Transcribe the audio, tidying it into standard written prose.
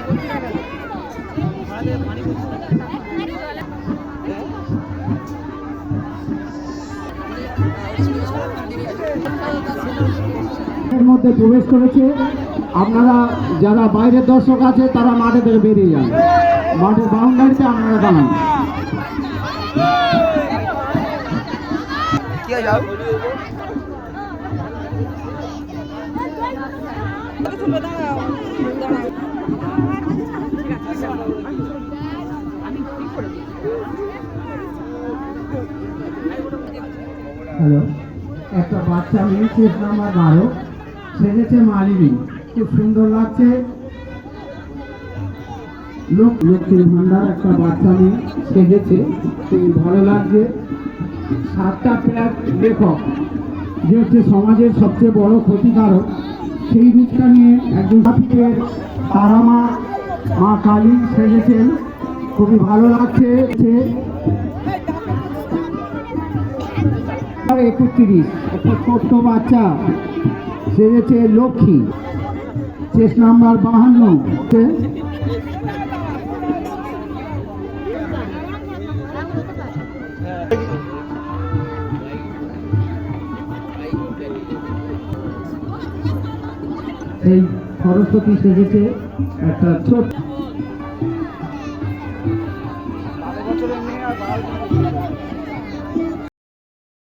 এর মধ্যে প্রবেশ করেছে। আপনারা যারা বাইরের দর্শক আছে তারা মাঠে থেকে বেরিয়ে যান, মাঠের বাউন্ডারিতে আপনারা দাঁড়ান। হ্যালো, একটা বাচ্চা মেয়ে 6 নাম্বার 12 সেজেছে মালিনী, খুব সুন্দর লাগছে। লক্ষ্মীর ভান্ডার একটা বাচ্চা মেয়ে সেজেছে, খুব ভালো লাগছে। 7টা প্যাক লেখক যে হচ্ছে সমাজের সবচেয়ে বড় ক্ষতিকারক, সেই রূপটা নিয়ে একজন সাথীদের তারামা মা কালী সেজেছেন, খুবই ভালো লাগছে। 31 একটা ছোট্ট বাচ্চা সেজেছে লক্ষ্মী, 6 নাম্বার 52। এই সরস্বতী সেজেছে একটা ছোট